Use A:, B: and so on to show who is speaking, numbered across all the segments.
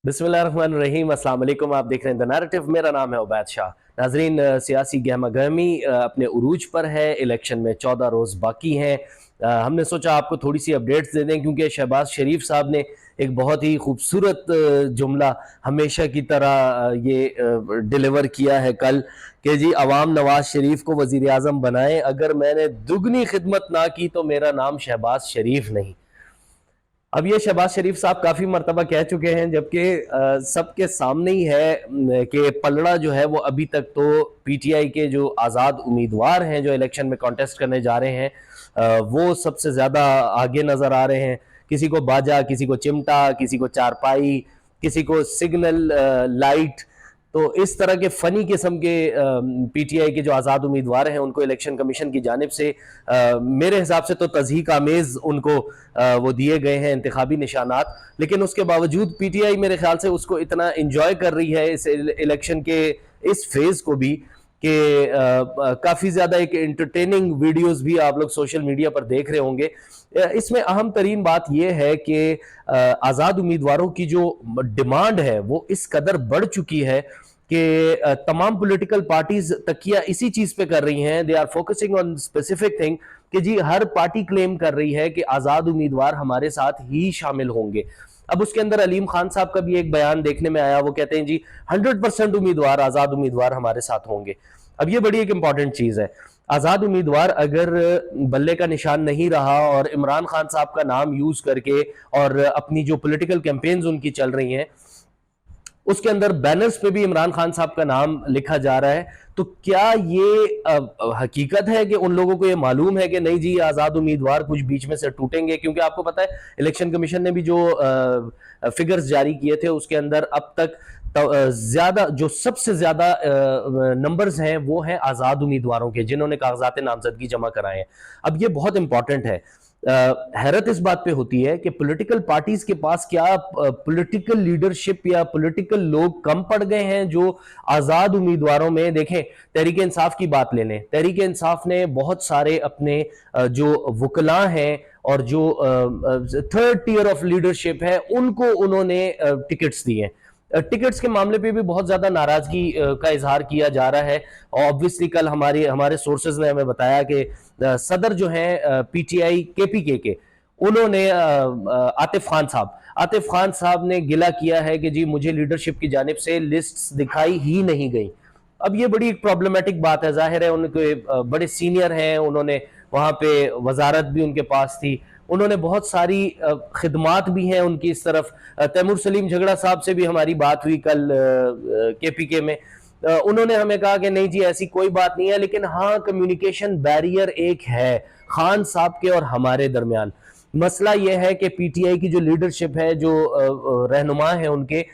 A: बिस्मिल्लाहिर्रहमानिर्रहीम, अस्सलाम वालेकुम। आप देख रहे हैं द नैरेटिव। मेरा नाम है उबैद शाह। नाजरीन, सियासी गहमा गहमी अपने उरूज पर है। इलेक्शन में 14 रोज़ बाकी हैं। हमने सोचा आपको थोड़ी सी अपडेट्स दे दें, क्योंकि शहबाज शरीफ साहब ने एक बहुत ही खूबसूरत जुमला हमेशा की तरह ये डिलीवर किया है कल कि जी अवाम नवाज शरीफ को वज़ीर आज़म बनाएं, अगर मैंने दुगनी खिदमत ना की तो मेरा नाम शहबाज शरीफ नहीं। अब ये शहबाज शरीफ साहब काफ़ी मरतबा कह चुके हैं, जबकि सबके सामने ही है कि पलड़ा जो है वो अभी तक तो पीटीआई के जो आज़ाद उम्मीदवार हैं जो इलेक्शन में कॉन्टेस्ट करने जा रहे हैं वो सबसे ज़्यादा आगे नज़र आ रहे हैं। किसी को बाजा, किसी को चिमटा, किसी को चारपाई, किसी को सिग्नल लाइट। तो इस तरह के फ़नी किस्म के पीटीआई के जो आज़ाद उम्मीदवार हैं उनको इलेक्शन कमीशन की जानिब से मेरे हिसाब से तो तज़हीक आमेज़ उनको वो दिए गए हैं इंतखाबी निशानात। लेकिन उसके बावजूद पीटीआई मेरे ख्याल से उसको इतना इंजॉय कर रही है इस इलेक्शन के इस फेज़ को भी कि काफ़ी ज़्यादा एक एंटरटेनिंग वीडियोस भी आप लोग सोशल मीडिया पर देख रहे होंगे। इसमें अहम तरीन बात यह है कि आज़ाद उम्मीदवारों की जो डिमांड है वो इस कदर बढ़ चुकी है कि तमाम पॉलिटिकल पार्टीज तकिया इसी चीज पे कर रही हैं। They are focusing on specific thing कि जी हर पार्टी क्लेम कर रही है कि आज़ाद उम्मीदवार हमारे साथ ही शामिल होंगे। अब उसके अंदर अलीम खान साहब का भी एक बयान देखने में आया, वो कहते हैं जी 100% उम्मीदवार आज़ाद उम्मीदवार हमारे साथ होंगे। अब ये बड़ी एक इंपॉर्टेंट चीज़ है। आज़ाद उम्मीदवार अगर बल्ले का निशान नहीं रहा और इमरान खान साहब का नाम यूज़ करके और अपनी जो पॉलिटिकल कैंपेन्स उनकी चल रही हैं उसके अंदर बैनर्स पे भी इमरान खान साहब का नाम लिखा जा रहा है, तो क्या ये हकीकत है कि उन लोगों को ये मालूम है कि नहीं जी आज़ाद उम्मीदवार कुछ बीच में से टूटेंगे? क्योंकि आपको पता है इलेक्शन कमीशन ने भी जो फिगर्स जारी किए थे उसके अंदर अब तक ज्यादा जो सबसे ज्यादा नंबर्स हैं वो हैं आज़ाद उम्मीदवारों के जिन्होंने कागजात नामजदगी जमा कराए हैं। अब ये बहुत इंपॉर्टेंट है। हैरत इस बात पे होती है कि पॉलिटिकल पार्टीज के पास क्या पॉलिटिकल लीडरशिप या पॉलिटिकल लोग कम पड़ गए हैं जो आज़ाद उम्मीदवारों में? देखें, तहरीक इंसाफ की बात ले लें। तहरीक इंसाफ ने बहुत सारे अपने जो वकला हैं और जो थर्ड टियर ऑफ लीडरशिप है उनको उन्होंने टिकट्स दिए हैं। टिकट्स के मामले पे भी बहुत ज्यादा नाराजगी का इजहार किया जा रहा है। ऑब्वियसली कल हमारे सोर्सेज ने हमें बताया कि सदर जो हैं पीटीआई केपीके के उन्होंने आतिफ खान साहब ने गिला किया है कि जी मुझे लीडरशिप की जानिब से लिस्ट्स दिखाई ही नहीं गई। अब ये बड़ी प्रॉब्लमेटिक बात है। जाहिर है उनके बड़े सीनियर हैं, उन्होंने वहां पे वजारत भी उनके पास थी, उन्होंने बहुत सारी खिदमात भी हैं उनकी इस तरफ। तैमूर सलीम झगड़ा साहब से भी हमारी बात हुई कल केपीके में। उन्होंने हमें कहा कि नहीं जी ऐसी कोई बात नहीं है, लेकिन हाँ कम्युनिकेशन बैरियर एक है खान साहब के और हमारे दरमियान। मसला यह है कि पीटीआई की जो लीडरशिप है, जो रहनुमा है उनके,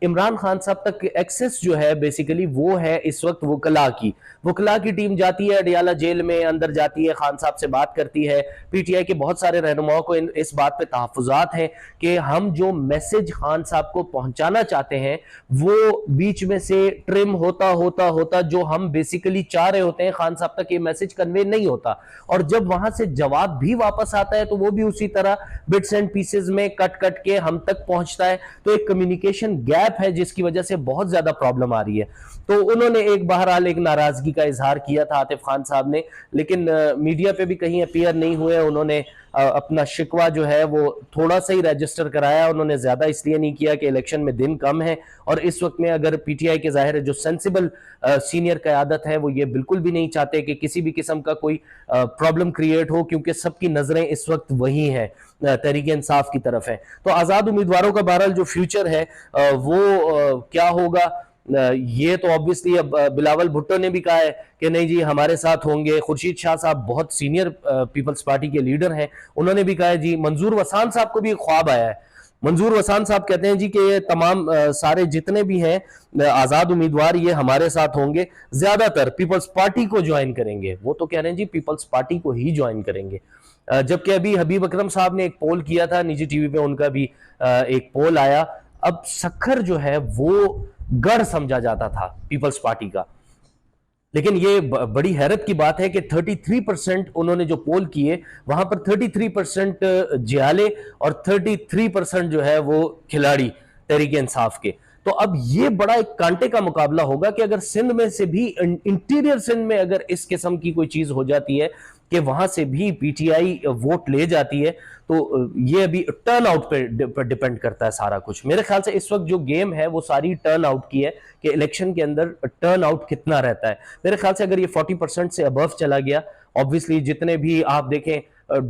A: इमरान खान साहब तक एक्सेस जो है बेसिकली वो है इस वक्त वकला की टीम जाती है अडियाला जेल में, अंदर जाती है, खान साहब से बात करती है। पीटीआई के बहुत सारे रहनुमाओं को इस बात पे तहफ़्फ़ुज़ात हैं कि हम जो मैसेज खान साहब को पहुंचाना चाहते हैं वो बीच में से ट्रिम होता जो हम बेसिकली चाह रहे होते हैं खान साहब तक ये मैसेज कन्वे नहीं होता, और जब वहां से जवाब भी वापस आता है तो वो भी उसी तरह बिट्स एंड पीसेस में कट के हम तक पहुंचता है। तो एक कम्युनिकेशन गैप है जिसकी वजह से बहुत ज्यादा प्रॉब्लम आ रही है। तो उन्होंने बहरहाल एक नाराजगी का इजहार किया था आतिफ खान साहब ने, लेकिन मीडिया पे भी कहीं अपीयर नहीं हुए। उन्होंने अपना शिकवा जो है वो थोड़ा सा ही रजिस्टर कराया, उन्होंने ज्यादा इसलिए नहीं किया कि इलेक्शन में दिन कम है और इस वक्त में अगर पीटीआई के जाहिर है जो सेंसिबल सीनियर क़यादत है वो ये बिल्कुल भी नहीं चाहते कि किसी भी किस्म का कोई प्रॉब्लम क्रिएट हो, क्योंकि सबकी नजरें इस वक्त वही हैं, तहरीक इंसाफ की तरफ है। तो आज़ाद उम्मीदवारों का बहरहाल जो फ्यूचर है वो क्या होगा, ये तो ऑब्वियसली अब बिलावल भुट्टो ने भी कहा है कि नहीं जी हमारे साथ होंगे। खुर्शीद शाह साहब बहुत सीनियर पीपल्स पार्टी के लीडर हैं, उन्होंने भी कहा है जी। मंजूर वसान साहब को भी एक ख्वाब आया है। मंजूर वसान साहब कहते हैं जी कि ये तमाम सारे जितने भी हैं आज़ाद उम्मीदवार ये हमारे साथ होंगे, ज्यादातर पीपल्स पार्टी को ज्वाइन करेंगे। वो तो कह रहे हैं जी पीपल्स पार्टी को ही ज्वाइन करेंगे। जबकि अभी हबीब अकरम साहब ने एक पोल किया था निजी टीवी पे, उनका भी एक पोल आया। अब सखर जो है वो गढ़ समझा जाता था पीपल्स पार्टी का, लेकिन ये बड़ी हैरत की बात है कि 33% उन्होंने जो पोल किए वहां पर 33% जियाले और 33% जो है वो खिलाड़ी। तहरीक इंसाफ के। तो अब ये बड़ा एक कांटे का मुकाबला होगा कि अगर सिंध में से भी, इंटीरियर सिंध में अगर इस किस्म की कोई चीज हो जाती है कि वहां से भी पीटीआई वोट ले जाती है, तो ये अभी टर्न आउट पे डिपेंड करता है सारा कुछ। मेरे ख्याल से इस वक्त जो गेम है वो सारी टर्न आउट की है कि इलेक्शन के अंदर टर्न आउट कितना रहता है। मेरे ख्याल से अगर ये 40% से अबव चला गया, ऑब्वियसली जितने भी आप देखें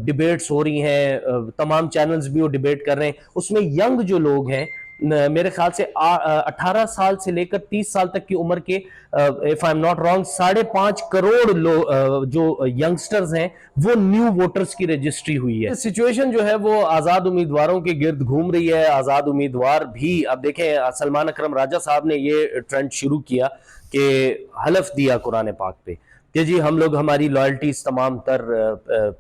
A: डिबेट्स हो रही हैं, तमाम चैनल्स भी वो डिबेट कर रहे हैं, उसमें यंग जो लोग हैं, मेरे ख्याल से 18 साल से लेकर 30 साल तक की उम्र के, if I am not wrong, 5.5 crore जो यंगस्टर्स हैं वो न्यू वोटर्स की रजिस्ट्री हुई है। सिचुएशन जो है वो आजाद उम्मीदवारों के गिर्द घूम रही है। आजाद उम्मीदवार भी, अब देखें, सलमान अकरम राजा साहब ने ये ट्रेंड शुरू किया कि हलफ दिया कुरान पाक पे कि जी हम लोग, हमारी लॉयल्टीज तमाम तर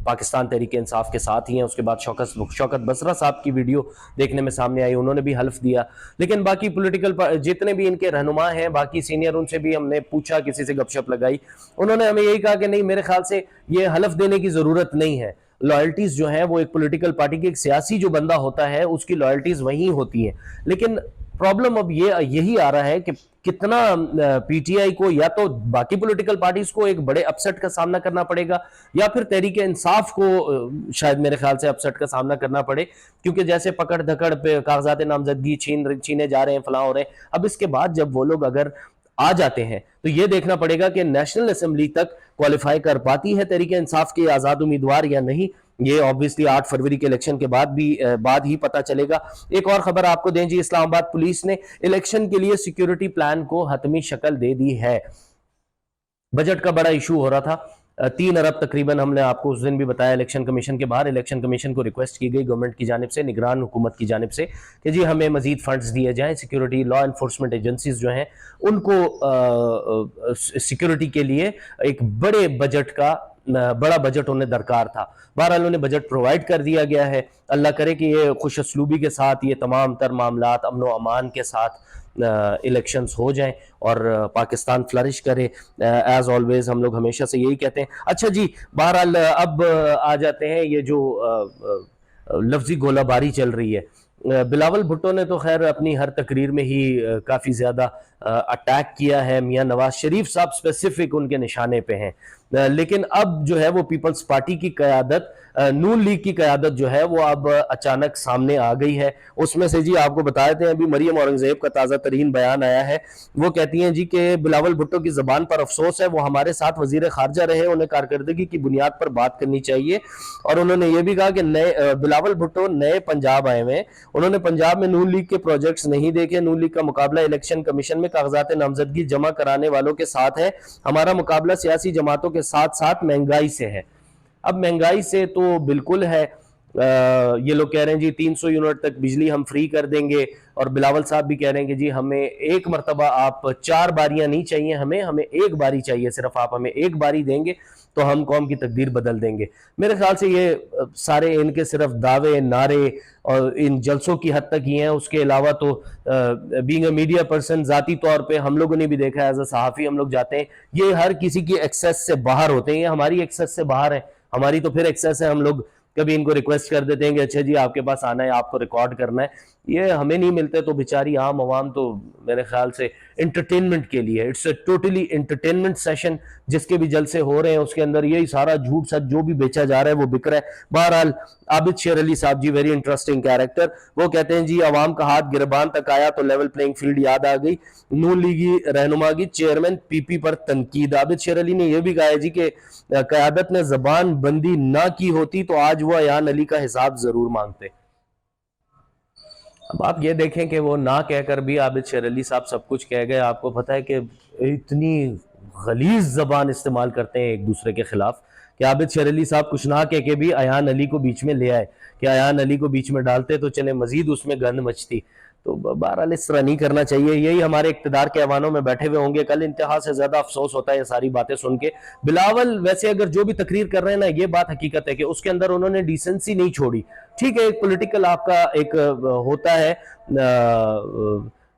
A: पाकिस्तान तहरीक इंसाफ के साथ ही हैं। उसके बाद शौकत बसरा साहब की वीडियो देखने में सामने आई, उन्होंने भी हल्फ दिया। लेकिन बाकी पॉलिटिकल जितने भी इनके रहनुमा हैं, बाकी सीनियर, उनसे भी हमने पूछा, किसी से गपशप लगाई, उन्होंने हमें यही कहा कि नहीं, मेरे ख्याल से ये हल्फ देने की जरूरत नहीं है। लॉयल्टीज जो है वो एक पॉलिटिकल पार्टी के, एक सियासी जो बंदा होता है उसकी लॉयल्टीज वही होती हैं। लेकिन प्रॉब्लम अब यही आ रहा है कि कितना पीटीआई को, या तो बाकी पॉलिटिकल पार्टीज को एक बड़े अपसेट का सामना करना पड़ेगा, या फिर तहरीक इंसाफ को शायद मेरे ख्याल से अपसेट का सामना करना पड़े, क्योंकि जैसे पकड़ धकड़ पे कागजात नामजदगी छीने जा रहे हैं, फलां हो रहे हैं। अब इसके बाद जब वो लोग अगर आ जाते हैं तो ये देखना पड़ेगा कि नेशनल असेंबली तक क्वालिफाई कर पाती है तहरीक इंसाफ के आजाद उम्मीदवार या नहीं। ये ऑब्वियसली 8 फरवरी के इलेक्शन के बाद ही पता चलेगा। एक और खबर आपको दें जी, इस्लामाबाद पुलिस ने इलेक्शन के लिए सिक्योरिटी प्लान को हतमी शक्ल दे दी है। बजट का बड़ा इशू हो रहा था, 3 अरब तकरीबन, हमने आपको उस दिन भी बताया इलेक्शन कमीशन के बाहर। इलेक्शन कमीशन को रिक्वेस्ट की गई गवर्नमेंट की जानिब से, निगरान हुकूमत की जानिब से, कि जी हमें मजीद फंड्स दिए जाएं, सिक्योरिटी लॉ एनफोर्समेंट एजेंसीज जो हैं उनको सिक्योरिटी के लिए एक बड़ा बजट उन्हें दरकार था। बहरहाल उन्हें बजट प्रोवाइड कर दिया गया है। अल्लाह करे कि ये खुश असलूबी के साथ, ये तमाम तर मामलात अमन व अमान के साथ इलेक्शंस हो जाएं और पाकिस्तान फ्लरिश करे। एज ऑलवेज हम लोग हमेशा से यही कहते हैं। अच्छा जी, बहरहाल अब आ जाते हैं, ये जो लफ्जी गोलाबारी चल रही है, बिलावल भुट्टो ने तो खैर अपनी हर तकरीर में ही काफ़ी ज़्यादा अटैक किया है। मियां नवाज शरीफ साहब स्पेसिफिक उनके निशाने पे हैं, लेकिन अब जो है वो पीपल्स पार्टी की क़यादत, नून लीग की क़यादत जो है वो अब अचानक सामने आ गई है। उसमें से जी आपको बता देते हैं, अभी मरियम औरंगज़ेब का ताज़ा तरीन बयान आया है। वो कहती हैं जी कि बिलावल भुट्टो की ज़बान पर अफसोस है, वो हमारे साथ वज़ीर ख़ारजा रहे, उन्हें कारकर्दगी की बुनियाद पर बात करनी चाहिए। और उन्होंने ये भी कहा कि बिलावल भुट्टो नए पंजाब आए हुए हैं, उन्होंने पंजाब में नून लीग के प्रोजेक्ट्स नहीं देखे। नून लीग का मुकाबला इलेक्शन कमीशन में कागजात नामजदगी जमा कराने वालों के साथ है, हमारा मुकाबला सियासी जमातों के साथ साथ महंगाई से है। अब महंगाई से तो बिल्कुल है, ये लोग कह रहे हैं जी 300 यूनिट तक बिजली हम फ्री कर देंगे, और बिलावल साहब भी कह रहे हैं कि जी हमें एक मरतबा, आप 4 बारियां नहीं चाहिए, हमें एक बारी चाहिए, सिर्फ आप हमें एक बारी देंगे तो हम कौम की तकदीर बदल देंगे। मेरे ख्याल से ये सारे इनके सिर्फ दावे, नारे और इन जलसों की हद तक ही हैं। उसके अलावा तो बीइंग अ मीडिया पर्सन, ज़ाती तौर पे हम लोगों ने भी देखा है, एज अ सहाफ़ी हम लोग जाते हैं, ये हर किसी की एक्सेस से बाहर होते हैं। ये हमारी एक्सेस से बाहर है, हमारी तो फिर एक्सेस है। हम लोग कभी इनको रिक्वेस्ट कर देते हैं कि अच्छा जी आपके पास आना है, आपको रिकॉर्ड करना है, ये हमें नहीं मिलते, तो बेचारी आम आवाम तो मेरे ख्याल से इंटरटेनमेंट के लिए, it's a totally entertainment session, जिसके भी जलसे हो रहे हैं उसके अंदर यही सारा झूठ सच जो भी बेचा जा रहा है वो बिक रहा है। बहरहाल आबिद शेर अली साहब जी, वेरी इंटरेस्टिंग कैरेक्टर, वो कहते हैं जी अवाम का हाथ गिरबान तक आया तो लेवल प्लेइंग फील्ड याद आ गई, नून लीगी रहनुमा की चेयरमैन पीपी पर तनकीद। आबिद शेर अली ने यह भी कहा है जी कि क़यादत ने जबान बंदी ना की होती तो आज वो अयान अली का हिसाब जरूर मांगते। अब आप ये देखें कि वो ना कहकर भी आबिद शेर अली साहब सब कुछ कह गए। आपको पता है कि इतनी गलीज जबान इस्तेमाल करते हैं एक दूसरे के खिलाफ कि आबिद शेर अली साहब कुछ ना कह के भी अयान अली को बीच में ले आए कि अयान अली को बीच में डालते तो चले मजीद उसमें गंद मचती। तो बहरहाल इस तरह नहीं करना चाहिए। यही हमारे इक्तदार के ऐवानों में बैठे हुए होंगे कल, इंतहा से ज्यादा अफसोस होता है ये सारी बातें सुन के। बिलावल वैसे अगर जो भी तकरीर कर रहे हैं ना, ये बात हकीकत है कि उसके अंदर उन्होंने डिसेंसी नहीं छोड़ी। ठीक है, एक पॉलिटिकल आपका एक होता है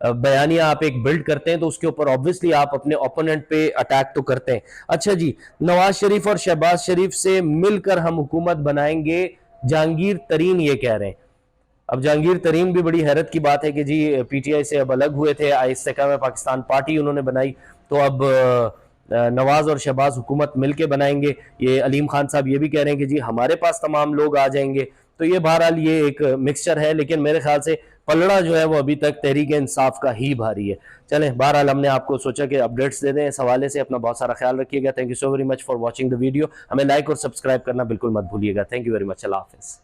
A: बयानिया, आप एक बिल्ड करते हैं तो उसके ऊपर ऑब्वियसली आप अपने ओपोनेंट पे अटैक तो करते हैं। अच्छा जी, नवाज शरीफ और शहबाज शरीफ से मिलकर हम हुकूमत बनाएंगे, जहांगीर तरीन ये कह रहे हैं। اب جہانگیر ترین بھی بڑی حیرت کی بات ہے کہ جی پی ٹی آئی سے اب الگ ہوئے تھے، استحکام پاکستان پارٹی انہوں نے بنائی، تو اب نواز اور شہباز حکومت مل کے بنائیں گے۔ یہ علیم خان صاحب یہ بھی کہہ رہے ہیں کہ جی ہمارے پاس تمام لوگ آ جائیں گے۔ تو یہ بہرحال یہ ایک مکسچر ہے، لیکن میرے خیال سے پلڑا جو ہے وہ ابھی تک تحریک انصاف کا ہی بھاری ہے۔ چلیں بہرحال ہم نے آپ کو سوچا کہ اپڈیٹس دے دیں اس حوالے سے۔ اپنا بہت سارا خیال رکھیے گا۔ Thank you so very much for watching the video. ہمیں لائک اور سبسکرائب کرنا بالکل مت بھولیے گا۔ Thank you very much. اللہ حافظ۔